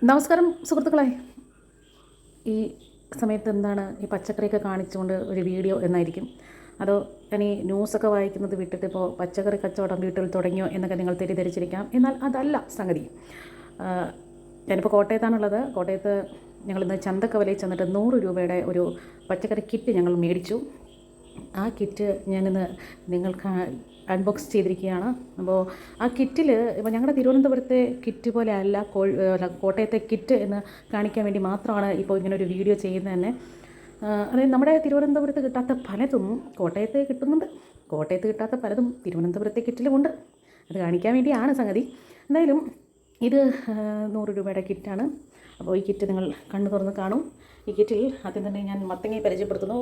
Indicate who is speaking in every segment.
Speaker 1: നമസ്കാരം സുഹൃത്തുക്കളെ. ഈ സമയത്ത് എന്താണ് ഈ പച്ചക്കറിയൊക്കെ കാണിച്ചുകൊണ്ട് ഒരു വീഡിയോ എന്നായിരിക്കും, അതോ ഇനി ന്യൂസൊക്കെ വായിക്കുന്നത് വിട്ടിട്ട് ഇപ്പോൾ പച്ചക്കറി കച്ചവടം വീട്ടിൽ തുടങ്ങിയോ എന്നൊക്കെ നിങ്ങൾ തെറ്റിദ്ധരിച്ചിരിക്കാം. എന്നാൽ അതല്ല സംഗതി. ഞാനിപ്പോൾ കോട്ടയത്താണുള്ളത്. കോട്ടയത്ത് ഞങ്ങളിന്ന് ചന്തക്കവലയിൽ ചെന്നിട്ട് 100 രൂപയുടെ ഒരു പച്ചക്കറി കിറ്റ് ഞങ്ങൾ മേടിച്ചു. ആ കിറ്റ് ഞാനിന്ന് നിങ്ങൾക്ക് അൺബോക്സ് ചെയ്തിരിക്കുകയാണ്. അപ്പോൾ ആ കിറ്റിൽ ഇപ്പോൾ ഞങ്ങളുടെ തിരുവനന്തപുരത്തെ കിറ്റ് പോലെ അല്ല, കോട്ടയത്തെ കിറ്റ് എന്ന് കാണിക്കാൻ വേണ്ടി മാത്രമാണ് ഇപ്പോൾ ഇങ്ങനെ ഒരു വീഡിയോ ചെയ്യുന്നത് തന്നെ. അതായത് നമ്മുടെ തിരുവനന്തപുരത്ത് കിട്ടാത്ത പലതും കോട്ടയത്ത് കിട്ടുന്നുണ്ട്, കോട്ടയത്ത് കിട്ടാത്ത പലതും തിരുവനന്തപുരത്തെ കിറ്റിലുമുണ്ട്. അത് കാണിക്കാൻ വേണ്ടിയാണ് സംഗതി. എന്തായാലും ഇത് 100 രൂപയുടെ കിറ്റാണ്. അപ്പോൾ ഈ കിറ്റ് നിങ്ങൾ കണ്ണു തുറന്ന് കാണും. ഈ കിറ്റിൽ ആദ്യം തന്നെ ഞാൻ മത്തങ്ങയെ പരിചയപ്പെടുത്തുന്നു.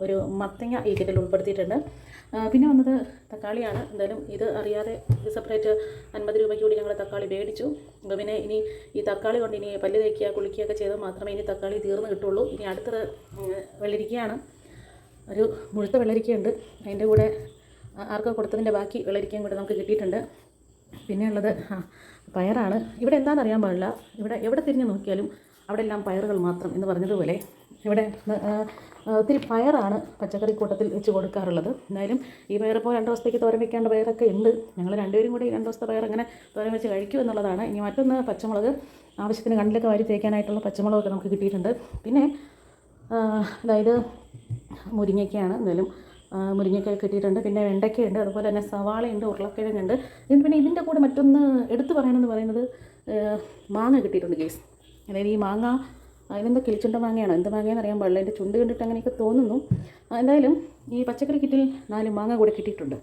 Speaker 1: ഒരു മത്തങ്ങ ഈ കിറ്റിൽ ഉൾപ്പെടുത്തിയിട്ടുണ്ട്. പിന്നെ വന്നത് തക്കാളിയാണ്. എന്തായാലും ഇത് അറിയാതെ ഇത് സെപ്പറേറ്റ് 50 രൂപയ്ക്ക് കൂടി ഞങ്ങൾ തക്കാളി മേടിച്ചു. അപ്പോൾ പിന്നെ ഇനി ഈ തക്കാളി കൊണ്ട് ഇനി പല്ല് തേക്കുക കുളിക്കുകയൊക്കെ ചെയ്താൽ മാത്രമേ ഇനി തക്കാളി തീർന്ന് കിട്ടുള്ളൂ. ഇനി അടുത്തത് വെള്ളരിക്കയാണ്. ഒരു മുഴുത്ത വെള്ളരിക്കയുണ്ട്, അതിൻ്റെ കൂടെ ആർക്കോ കൊടുത്തതിൻ്റെ ബാക്കി വെള്ളരിക്കയും കൂടെ നമുക്ക് കിട്ടിയിട്ടുണ്ട്. പിന്നെ ഉള്ളത് പയറാണ്. ഇവിടെ എന്താണെന്ന് അറിയാൻ പാടില്ല, ഇവിടെ എവിടെ തിരിഞ്ഞ് നോക്കിയാലും അവിടെ എല്ലാം പയറുകൾ മാത്രം എന്ന് പറഞ്ഞതുപോലെ ഇവിടെ ഒത്തിരി പയറാണ് പച്ചക്കറി കൂട്ടത്തിൽ വെച്ച് കൊടുക്കാറുള്ളത്. എന്തായാലും ഈ പയറിപ്പോൾ 2 ദിവസത്തേക്ക് തോരൻ വയ്ക്കേണ്ട പയറൊക്കെ ഉണ്ട്. ഞങ്ങൾ രണ്ടുപേരും കൂടി 2 ദിവസത്തെ പയർ അങ്ങനെ തോരൻ വെച്ച് കഴിക്കും എന്നുള്ളതാണ്. ഇനി മറ്റൊന്ന് പച്ചമുളക്, ആവശ്യത്തിന് കണ്ണിലൊക്കെ വാരി തേക്കാനായിട്ടുള്ള പച്ചമുളകൊക്കെ നമുക്ക് കിട്ടിയിട്ടുണ്ട്. പിന്നെ അതായത് മുരിങ്ങയ്ക്കയാണ്. എന്തായാലും മുരിങ്ങയ്ക്ക കിട്ടിയിട്ടുണ്ട്. പിന്നെ വെണ്ടയ്ക്കയുണ്ട്, അതുപോലെ തന്നെ സവാളയുണ്ട്, ഉരുളക്കിഴങ്ങുണ്ട്. പിന്നെ ഇതിൻ്റെ കൂടെ മറ്റൊന്ന് എടുത്തു പറയണമെന്ന് പറയുന്നത് മാങ്ങ കിട്ടിയിട്ടുണ്ട് കേസ്. അതായത് ഈ മാങ്ങ അതിനെന്താ കിളിച്ചുണ്ട മാങ്ങയാണോ എന്ത് മാങ്ങയെന്ന് അറിയാൻ പാടില്ല, എൻ്റെ ചുണ്ട് കണ്ടിട്ട് അങ്ങനെയൊക്കെ തോന്നുന്നു. എന്തായാലും ഈ പച്ചക്കറി കിറ്റിൽ 4 മാങ്ങ കൂടെ കിട്ടിയിട്ടുണ്ട്.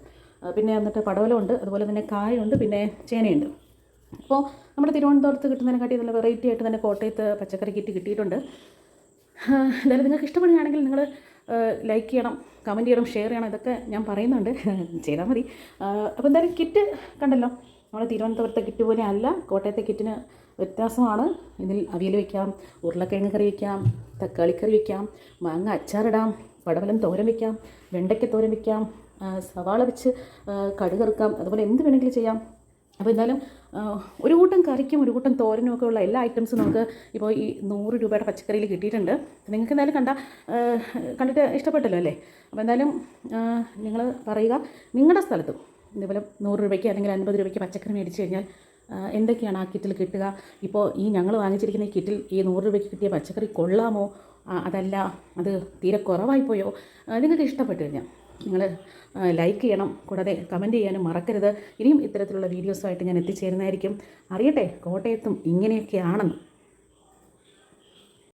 Speaker 1: പിന്നെ എന്നിട്ട് പടവലമുണ്ട്, അതുപോലെ തന്നെ കായുണ്ട്, പിന്നെ ചേനയുണ്ട്. അപ്പോൾ നമ്മുടെ തിരുവനന്തപുരത്ത് കിട്ടുന്നതിനെക്കാട്ടി നല്ല വെറൈറ്റി ആയിട്ട് തന്നെ കോട്ടയത്ത് പച്ചക്കറി കിറ്റ് കിട്ടിയിട്ടുണ്ട്. എന്തായാലും നിങ്ങൾക്ക് ഇഷ്ടപ്പെടുകയാണെങ്കിൽ നിങ്ങൾ ലൈക്ക് ചെയ്യണം, കമൻറ്റ് ചെയ്യണം, ഷെയർ ചെയ്യണം. ഇതൊക്കെ ഞാൻ പറയുന്നുണ്ട്, ചെയ്താൽ മതി. അപ്പോൾ എന്തായാലും കിറ്റ് കണ്ടല്ലോ. നമ്മുടെ തിരുവനന്തപുരത്തെ കിറ്റ് പോലെ അല്ല, കോട്ടയത്തെ കിറ്റിന് വ്യത്യാസമാണ്. ഇതിൽ അവിയൽ വയ്ക്കാം, ഉരുളക്കിഴങ്ങ് കറി വയ്ക്കാം, തക്കാളിക്കറി വയ്ക്കാം, മാങ്ങ അച്ചാറിടാം, പടവലം തോരൻ വയ്ക്കാം, വെണ്ടയ്ക്ക തോരൻ വയ്ക്കാം, സവാള വെച്ച് കടുക് ഇറക്കാം, അതുപോലെ എന്ത് വേണമെങ്കിലും ചെയ്യാം. അപ്പോൾ എന്തായാലും ഒരു കൂട്ടം കറിക്കും ഒരു കൂട്ടം തോരനും ഒക്കെ ഉള്ള എല്ലാ ഐറ്റംസും നമുക്ക് ഇപ്പോൾ ഈ 100 രൂപയുടെ പച്ചക്കറിയിൽ കിട്ടിയിട്ടുണ്ട്. നിങ്ങൾക്ക് എന്തായാലും കണ്ടിട്ട് ഇഷ്ടപ്പെട്ടല്ലോ അല്ലേ? അപ്പോൾ എന്തായാലും നിങ്ങൾ പറയുക, നിങ്ങളുടെ സ്ഥലത്തും ഇതേപോലെ 100 രൂപയ്ക്ക് അല്ലെങ്കിൽ 50 രൂപയ്ക്ക് പച്ചക്കറി മേടിച്ച് കഴിഞ്ഞാൽ എന്തൊക്കെയാണ് ആ കിറ്റിൽ കിട്ടുക? ഇപ്പോൾ ഈ ഞങ്ങൾ വാങ്ങിച്ചിരിക്കുന്ന ഈ കിറ്റിൽ ഈ 100 രൂപയ്ക്ക് കിട്ടിയ പച്ചക്കറി കൊള്ളാമോ, അതല്ല അത് തീരെ കുറവായിപ്പോയോ? നിങ്ങൾക്ക് ഇഷ്ടപ്പെട്ടു കഴിഞ്ഞാൽ നിങ്ങൾ ലൈക്ക് ചെയ്യണം, കൂടാതെ കമൻറ്റ് ചെയ്യാനും മറക്കരുത്. ഇനിയും ഇത്തരത്തിലുള്ള വീഡിയോസുമായിട്ട് ഞാൻ എത്തിച്ചേരുന്നതായിരിക്കും. അറിയട്ടെ കോട്ടയത്തും ഇങ്ങനെയൊക്കെയാണെന്ന്.